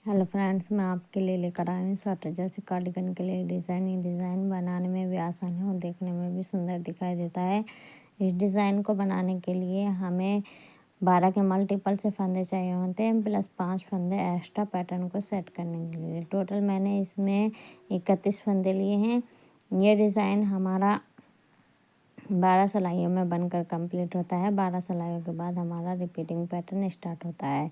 Hello friends, मैं आपके लिए लेकर आई हूँ स्वेटर जैसे कार्डिगन के लिए डिज़ाइन। ये डिज़ाइन बनाने में भी आसान है और देखने में भी सुंदर दिखाई देता है। इस डिज़ाइन को बनाने के लिए हमें 12 के मल्टीपल से फंदे चाहिए होते हैं, प्लस 5 फंदे एक्स्ट्रा पैटर्न को सेट करने के लिए। टोटल मैंने इसमें 31 फंदे लिए हैं। ये डिज़ाइन हमारा 12 सिलाइयों में बनकर कंप्लीट होता है। 12 सिलाइयों के बाद हमारा रिपीटिंग पैटर्न स्टार्ट होता है।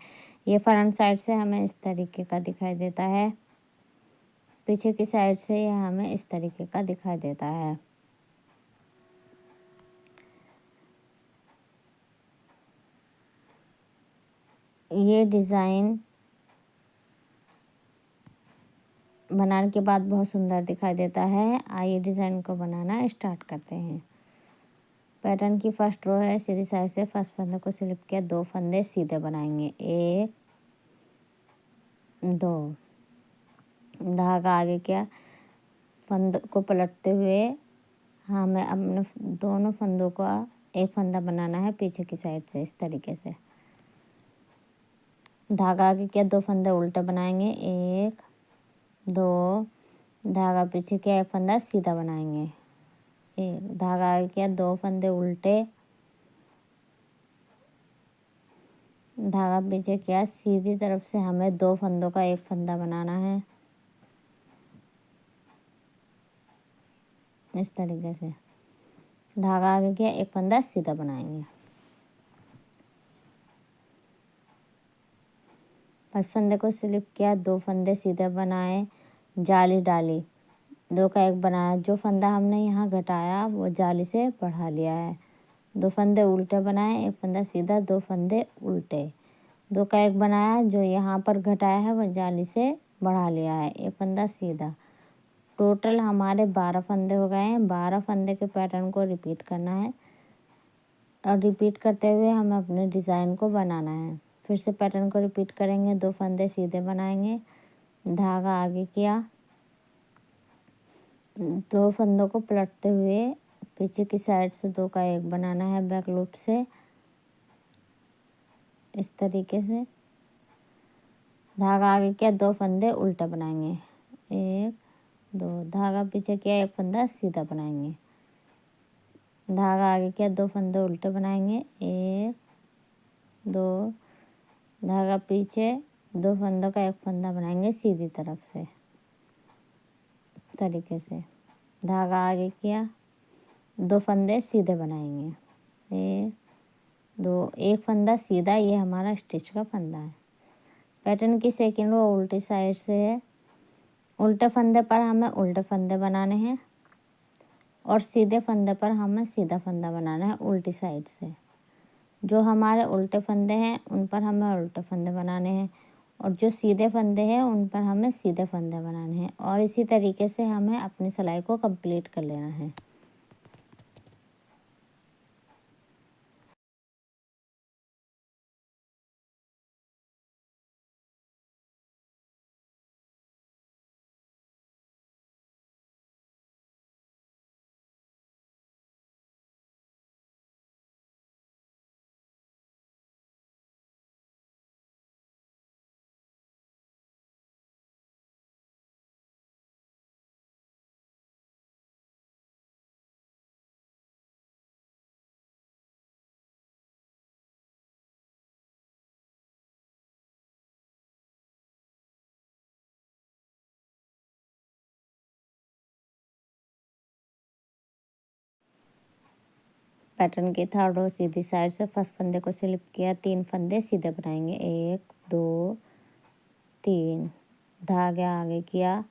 ये फ्रंट साइड से हमें इस तरीके का दिखाई देता है, पीछे की साइड से यह हमें इस तरीके का दिखाई देता है। ये डिज़ाइन बनाने के बाद बहुत सुंदर दिखाई देता है। आइए डिज़ाइन को बनाना स्टार्ट करते हैं। पैटर्न की फर्स्ट रो है, सीधी साइड से फर्स्ट फंदे को स्लिप किया, 2 फंदे सीधे बनाएंगे, 1 2, धागा आगे किया, फंद को पलटते हुए हमें अपने दोनों फंदों का एक फंदा बनाना है पीछे की साइड से इस तरीके से। धागा आगे किया, 2 फंदे उल्टे बनाएंगे, 1 2, धागा पीछे किया, एक फंदा सीधा बनाएंगे, 1, धागा आगे किया, 2 फंदे उल्टे, धागा पीछे किया, सीधी तरफ से हमें 2 फंदों का एक फंदा बनाना है इस तरीके से। धागा आगे किया, एक फंदा सीधा बनाएंगे, फर्स्ट फंदे को स्लिप किया, 2 फंदे सीधे बनाए, जाली डाली, 2 का 1 बनाया, जो फंदा हमने यहाँ घटाया वो जाली से बढ़ा लिया है, 2 फंदे उल्टे बनाए, एक फंदा सीधा, 2 फंदे उल्टे, 2 का 1 बनाया, जो यहाँ पर घटाया है वो जाली से बढ़ा लिया है, एक फंदा सीधा। टोटल हमारे 12 फंदे हो गए हैं। 12 फंदे के पैटर्न को रिपीट करना है और रिपीट करते हुए हमें अपने डिज़ाइन को बनाना है। फिर से पैटर्न को रिपीट करेंगे, 2 फंदे सीधे बनाएंगे, धागा आगे किया, 2 फंदों को पलटते हुए पीछे की साइड से 2 का 1 बनाना है बैक लूप से इस तरीके से। धागा आगे किया, 2 फंदे उल्टा बनाएंगे, 1 2, धागा पीछे किया, एक फंदा सीधा बनाएंगे, धागा आगे किया, 2 फंदे उल्टे बनाएंगे, 1 2, धागा पीछे, 2 फंदों का एक फंदा बनाएंगे सीधी तरफ से तरीके से। धागा आगे किया, 2 फंदे सीधे बनाएंगे, 1 2, एक फंदा सीधा, ये हमारा स्टिच का फंदा है। पैटर्न की सेकेंड रो उल्टी साइड से है। उल्टे फंदे पर हमें उल्टे फंदे बनाने हैं और सीधे फंदे पर हमें सीधा फंदा बनाना है उल्टी साइड से। जो हमारे उल्टे फंदे हैं उन पर हमें उल्टे फंदे बनाने हैं और जो सीधे फंदे हैं उन पर हमें सीधे फंदे बनाने हैं और इसी तरीके से हमें अपनी सिलाई को कंप्लीट कर लेना है। पैटर्न की थर्ड रो सीधी साइड से फर्स्ट फंदे को स्लिप किया, 3 फंदे सीधे बनाएंगे, 1 2 3, धागे आगे किया,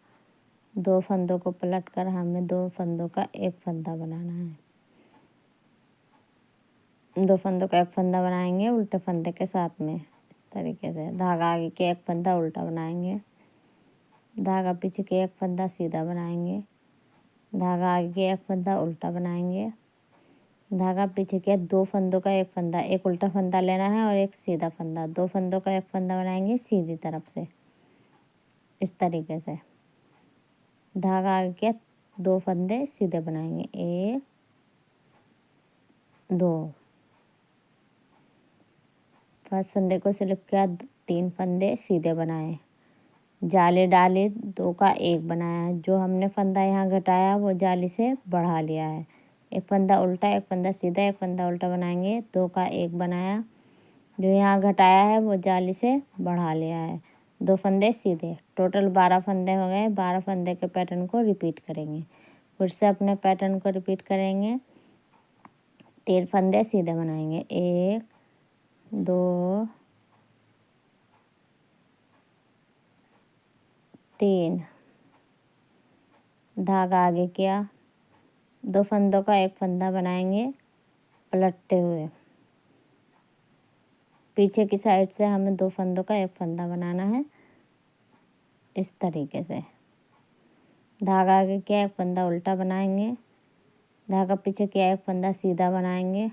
2 फंदों को पलट कर हमें 2 फंदों का एक फंदा बनाना है। 2 फंदों का एक फंदा बनाएंगे उल्टे फंदे के साथ में इस तरीके से। धागा आगे के एक फंदा उल्टा बनाएंगे, धागा पीछे के एक फंदा सीधा बनाएंगे, धागा आगे के एक फंदा उल्टा बनाएंगे, धागा पीछे के 2 फंदों का एक फंदा, एक उल्टा फंदा लेना है और एक सीधा फंदा, 2 फंदों का एक फंदा बनाएंगे सीधी तरफ से इस तरीके से। धागा आगे के 2 फंदे सीधे बनाएंगे, 1 2, फर्स्ट फंदे को स्लिप किया, 3 फंदे सीधे बनाए, जाली डाली, 2 का 1 बनाया। जो हमने फंदा यहाँ घटाया वो जाली से बढ़ा लिया है। एक फंदा उल्टा, एक फंदा सीधा, एक फंदा उल्टा बनाएंगे, 2 का 1 बनाया। जो यहाँ घटाया है वो जाली से बढ़ा लिया है। 2 फंदे सीधे, टोटल 12 फंदे हो गए। 12 फंदे के पैटर्न को रिपीट करेंगे। फिर से अपने पैटर्न को रिपीट करेंगे। 3 फंदे सीधे बनाएंगे, 1 2 3। धागा आगे किया, 2 फंदों का 1 फंदा बनाएंगे पलटते हुए। पीछे की साइड से हमें 2 फंदों का 1 फंदा बनाना है, इस तरीके से। धागा आगे किया, 1 फंदा उल्टा बनाएंगे। धागा पीछे किया, 1 फंदा सीधा बनाएंगे।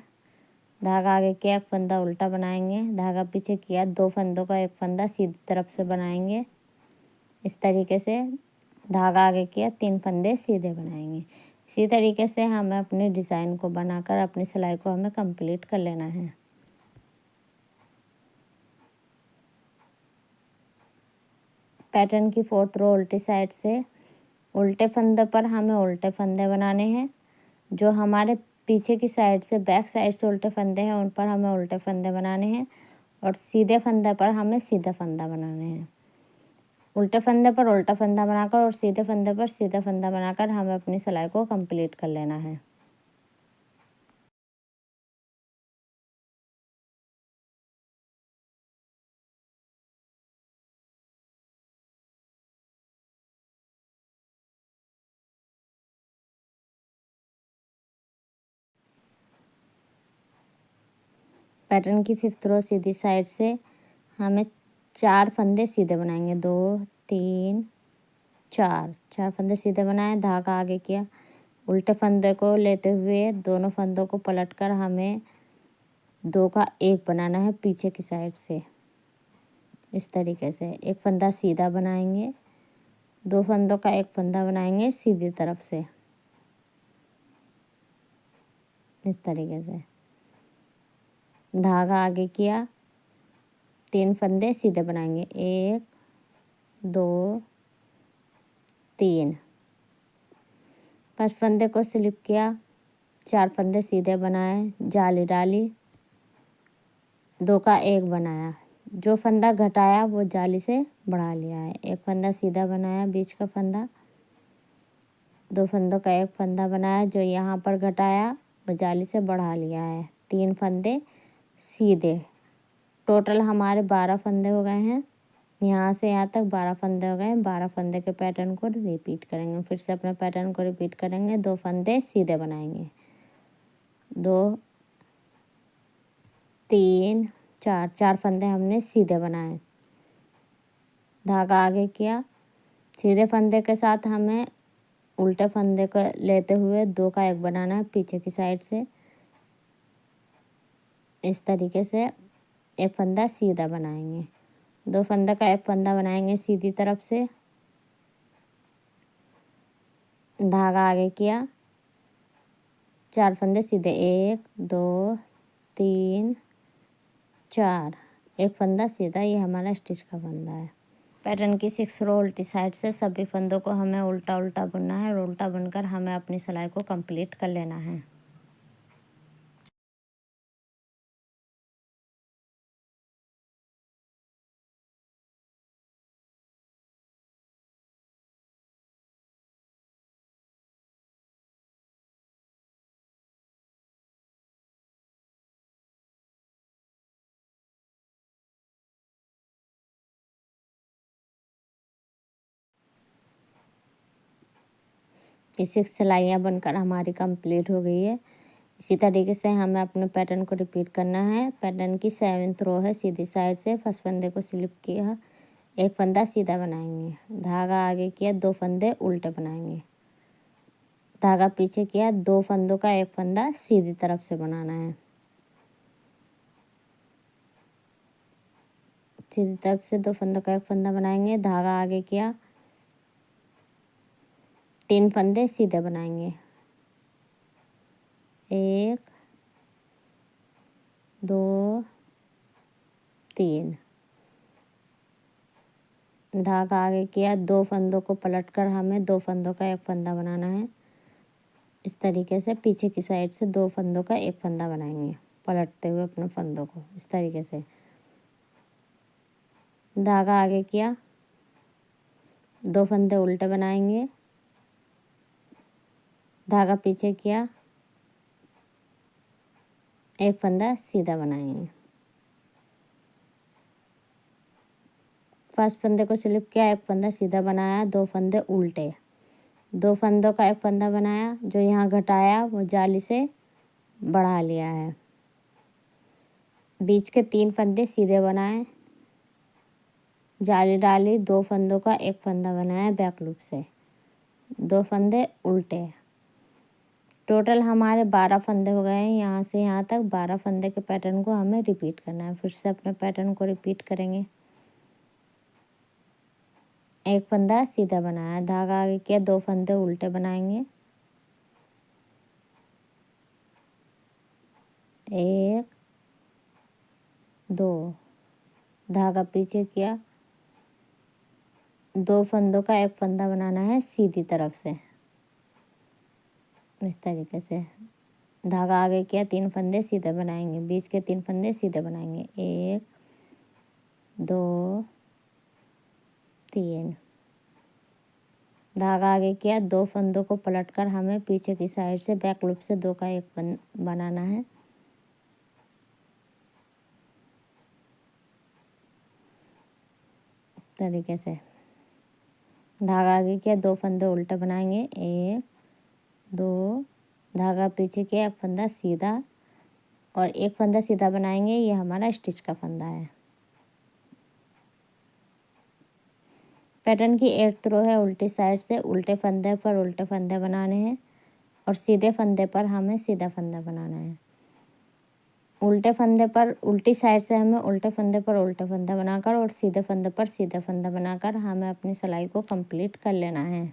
धागा आगे किया, 1 फंदा उल्टा बनाएंगे। धागा पीछे किया, 2 फंदों का 1 फंदा सीधी तरफ से बनाएंगे, इस तरीके से। धागा आगे किया, 3 फंदे सीधे बनाएंगे। इसी तरीके से हमें अपने डिज़ाइन को बनाकर अपनी सिलाई को हमें कंप्लीट कर लेना है। पैटर्न की 4th रो उल्टी साइड से उल्टे फंदे पर हमें उल्टे फंदे बनाने हैं। जो हमारे पीछे की साइड से बैक साइड से उल्टे फंदे हैं उन पर हमें उल्टे फंदे बनाने हैं, और सीधे फंदे पर हमें सीधा फंदा बनाने हैं। उल्टे फंदे पर उल्टा फंदा बनाकर और सीधे फंदे पर सीधा फंदा बनाकर हमें अपनी सिलाई को कंप्लीट कर लेना है। पैटर्न की 5th रो सीधी साइड से हमें 4 फंदे सीधे बनाएंगे, 2 3 4। 4 फंदे सीधे बनाए। धागा आगे किया, उल्टे फंदे को लेते हुए दोनों फंदों को पलटकर हमें 2 का 1 बनाना है पीछे की साइड से, इस तरीके से। एक फंदा सीधा बनाएंगे, 2 फंदों का 1 फंदा बनाएंगे सीधी तरफ से, इस तरीके से। धागा आगे किया, 3 फंदे सीधे बनाएंगे, 1 2 3। 5 फंदे को स्लिप किया, 4 फंदे सीधे बनाए, जाली डाली, 2 का 1 बनाया। जो फंदा घटाया वो जाली से बढ़ा लिया है। एक फंदा सीधा बनाया, बीच का फंदा, 2 फंदों का 1 फंदा बनाया। जो यहाँ पर घटाया वो जाली से बढ़ा लिया है। 3 फंदे सीधे, टोटल हमारे 12 फंदे हो गए हैं। यहाँ से यहाँ तक 12 फंदे हो गए। 12 फंदे के पैटर्न को रिपीट करेंगे। फिर से अपने पैटर्न को रिपीट करेंगे। 2 फंदे सीधे बनाएंगे, 2 3 4। 4 फंदे हमने सीधे बनाए। धागा आगे किया, सीधे फंदे के साथ हमें उल्टे फंदे को लेते हुए 2 का 1 बनाना है पीछे की साइड से, इस तरीके से। एक फंदा सीधा बनाएंगे, 2 फंदे का 1 फंदा बनाएंगे सीधी तरफ से। धागा आगे किया, 4 फंदे सीधे, 1 2 3 4। एक फंदा सीधा, ये हमारा स्टिच का फंदा है। पैटर्न की 6 रो उल्टी साइड से सभी फंदों को हमें उल्टा उल्टा बुनना है, और उल्टा बुनकर हमें अपनी सिलाई को कंप्लीट कर लेना है। ये 6 सिलाइयाँ बनकर हमारी कंप्लीट हो गई है। इसी तरीके से हमें अपने पैटर्न को रिपीट करना है। पैटर्न की 7th रो है सीधी साइड से। फर्स्ट फंदे को स्लिप किया, 1 फंदा सीधा बनाएंगे। धागा आगे किया, 2 फंदे उल्टे बनाएंगे। धागा पीछे किया, 2 फंदों का 1 फंदा सीधी तरफ से बनाना है, सीधी तरफ से 2 फंदों का 1 फंदा बनाएंगे। धागा आगे किया, 3 फंदे सीधे बनाएंगे, 1 2 3। धागा आगे किया, 2 फंदों को पलटकर हमें 2 फंदों का एक फंदा बनाना है। इस तरीके से पीछे की साइड से 2 फंदों का एक फंदा बनाएंगे, पलटते हुए अपने फंदों को इस तरीके से। धागा आगे किया, 2 फंदे उल्टे बनाएंगे, धागा पीछे किया, एक फंदा सीधा बनाएंगे। फर्स्ट फंदे को स्लिप किया, एक फंदा सीधा बनाया, 2 फंदे उल्टे, 2 फंदों का एक फंदा बनाया, जो यहाँ घटाया वो जाली से बढ़ा लिया है। बीच के 3 फंदे सीधे बनाए, जाली डाली, 2 फंदों का एक फंदा बनाया बैक लूप से, 2 फंदे उल्टे। टोटल हमारे 12 फंदे हो गए हैं। यहाँ से यहाँ तक 12 फंदे के पैटर्न को हमें रिपीट करना है। फिर से अपने पैटर्न को रिपीट करेंगे। एक फंदा सीधा बनाया, धागा आगे किया, 2 फंदे उल्टे बनाएंगे, 1 2, धागा पीछे किया, 2 फंदों का एक फंदा बनाना है सीधी तरफ से इस तरीके से। धागा आगे किया, 3 फंदे सीधे बनाएंगे, बीच के 3 फंदे सीधे बनाएंगे, 1 2 3। धागा आगे किया, 2 फंदों को पलटकर हमें पीछे की साइड से बैक लूप से 2 का एक फंद बनाना है। तरीके से धागा आगे किया, 2 फंदे उल्टे बनाएंगे, 1 2, धागा पीछे किया, एक फंदा सीधा और एक फंदा सीधा बनाएंगे। ये हमारा स्टिच का फंदा है। पैटर्न की 8th रो है, उल्टी साइड से उल्टे फंदे पर उल्टे फंदे बनाने हैं और सीधे फंदे पर हमें सीधा फंदा बनाना है। उल्टे फंदे पर उल्टी साइड से हमें उल्टे फंदे पर उल्टे फंदा बनाकर और सीधे फंदे पर सीधा फंदा बनाकर हमें अपनी सिलाई को कंप्लीट कर लेना है।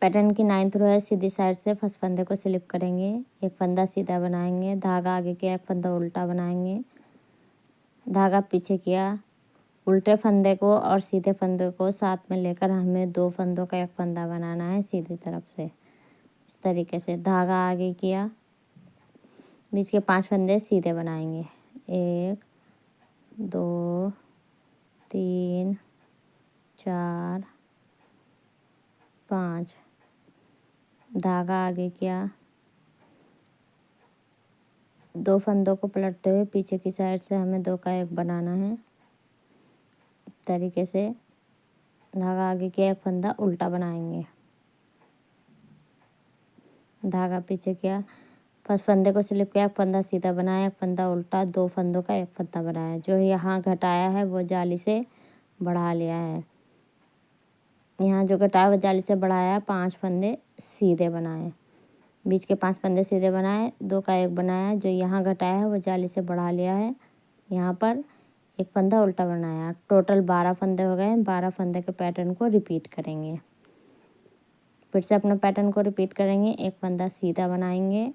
पैटर्न की 9th रो है, सीधी साइड से फर्स्ट फंदे को स्लिप करेंगे, एक फंदा सीधा बनाएंगे, धागा आगे किया, एक फंदा उल्टा बनाएंगे, धागा पीछे किया, उल्टे फंदे को और सीधे फंदे को साथ में लेकर हमें 2 फंदों का एक फंदा बनाना है सीधी तरफ से इस तरीके से। धागा आगे किया, बीच के 5 फंदे सीधे बनाएंगे, 1 2 3 4 5। धागा आगे किया, 2 फंदों को पलटते हुए पीछे की साइड से हमें 2 का एक बनाना है तरीके से। धागा आगे किया, एक फंदा उल्टा बनाएंगे, धागा पीछे किया, फर्स्ट फंदे को स्लिप किया, फंदा सीधा बनाया, एक फंदा उल्टा, 2 फंदों का एक फंदा बनाया, जो यहाँ घटाया है वो जाली से बढ़ा लिया है। यहाँ जो घटाया वो जाली से बढ़ाया, 5 फंदे सीधे बनाए, बीच के 5 फंदे सीधे बनाए, 2 का एक बनाया, जो यहाँ घटाया है वो जाली से बढ़ा लिया है। यहाँ पर एक फंदा उल्टा बनाया। टोटल 12 फंदे हो गए। 12 फंदे के पैटर्न को रिपीट करेंगे। फिर से अपने पैटर्न को रिपीट करेंगे। एक फंदा सीधा बनाएंगे,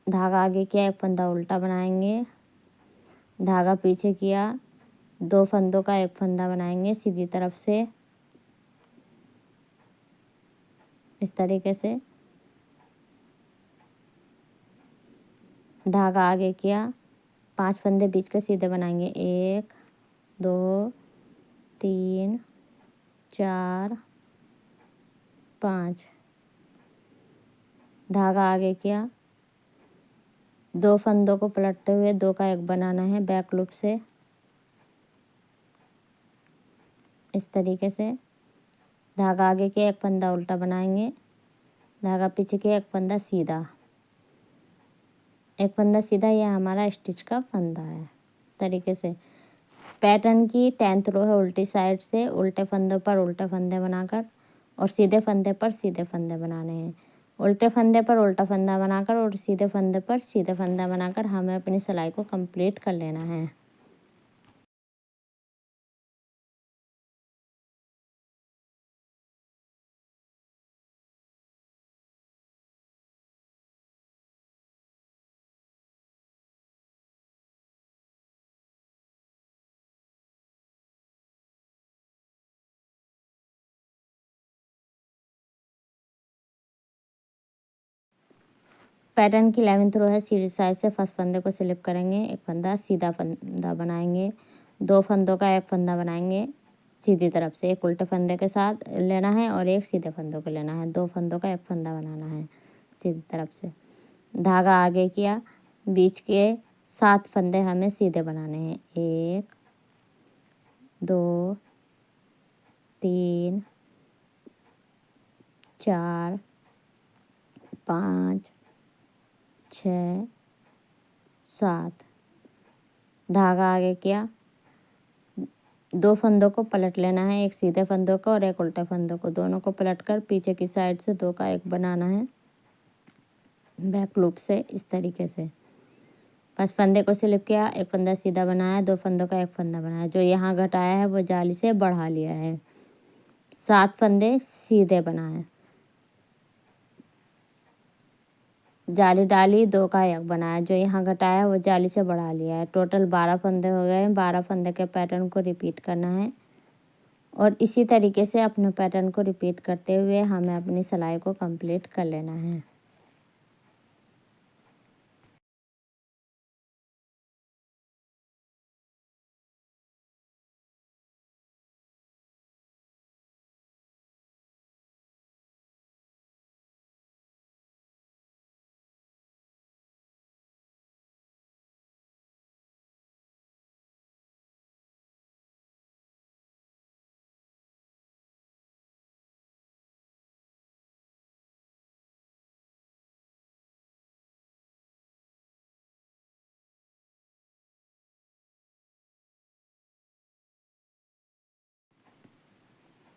धागा आगे किया, एक फंदा उल्टा बनाएंगे, धागा पीछे किया, 2 फंदों का एक फंदा बनाएंगे सीधी तरफ से इस तरीके से। धागा आगे किया, 5 फंदे बीच के सीधे बनाएंगे, 1 2 3 4 5। धागा आगे किया, 2 फंदों को पलटते हुए 2 का एक बनाना है बैक लूप से इस तरीके से। धागा आगे किया, एक फंदा उल्टा बनाएंगे, धागा पीछे किया, एक फंदा सीधा, एक फंदा सीधा। यह हमारा स्टिच का फंदा है तरीके से। पैटर्न की 10th रो है, उल्टी साइड से उल्टे फंदे पर उल्टे फंदे बनाकर और सीधे फंदे पर सीधे फंदे बनाने हैं उल्टे फंदे पर उल्टा फंदा बनाकर और सीधे फंदे पर सीधे फंदा बनाकर हमें अपनी सिलाई को कंप्लीट कर लेना है। पैटर्न की 11th रो है, सीधी साइड से फर्स्ट फंदे को स्लिप करेंगे, एक फंदा सीधा फंदा बनाएंगे, 2 फंदों का एक फंदा बनाएंगे सीधी तरफ से, एक उल्टे फंदे के साथ लेना है और एक सीधे फंदों को लेना है, 2 फंदों का एक फंदा बनाना है सीधी तरफ से। धागा आगे किया, बीच के 7 फंदे हमें सीधे बनाने हैं, 1 2 3 4 5 6 7। धागा आगे किया, 2 फंदों को पलट लेना है, एक सीधे फंदों को और एक उल्टे फंदों को, दोनों को पलट कर पीछे की साइड से 2 का एक बनाना है बैक लूप से, इस तरीके से। फर्स्ट फंदे को स्लिप किया, एक फंदा सीधा बनाया, 2 फंदों का एक फंदा बनाया, जो यहाँ घटाया है वो जाली से बढ़ा लिया है, 7 फंदे सीधे बनाए, जाली डाली, 2 का एक बनाया, जो यहाँ घटाया वो जाली से बढ़ा लिया है। टोटल 12 फंदे हो गए। 12 फंदे के पैटर्न को रिपीट करना है और इसी तरीके से अपने पैटर्न को रिपीट करते हुए हमें अपनी सिलाई को कंप्लीट कर लेना है।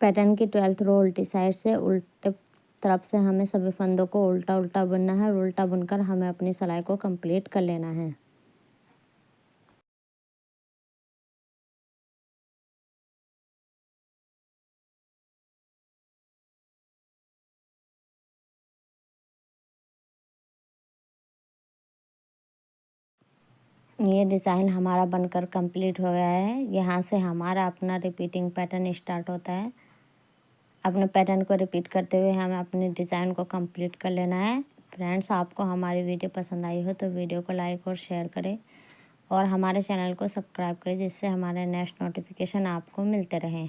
पैटर्न की 12th रो उल्टी साइड से उल्टे तरफ से हमें सभी फंदों को उल्टा उल्टा बुनना है और उल्टा बुनकर हमें अपनी सिलाई को कंप्लीट कर लेना है। ये डिज़ाइन हमारा बनकर कंप्लीट हो गया है। यहाँ से हमारा अपना रिपीटिंग पैटर्न स्टार्ट होता है। अपने पैटर्न को रिपीट करते हुए हमें अपने डिज़ाइन को कंप्लीट कर लेना है। फ्रेंड्स, आपको हमारी वीडियो पसंद आई हो तो वीडियो को लाइक और शेयर करें और हमारे चैनल को सब्सक्राइब करें, जिससे हमारे नेक्स्ट नोटिफिकेशन आपको मिलते रहें।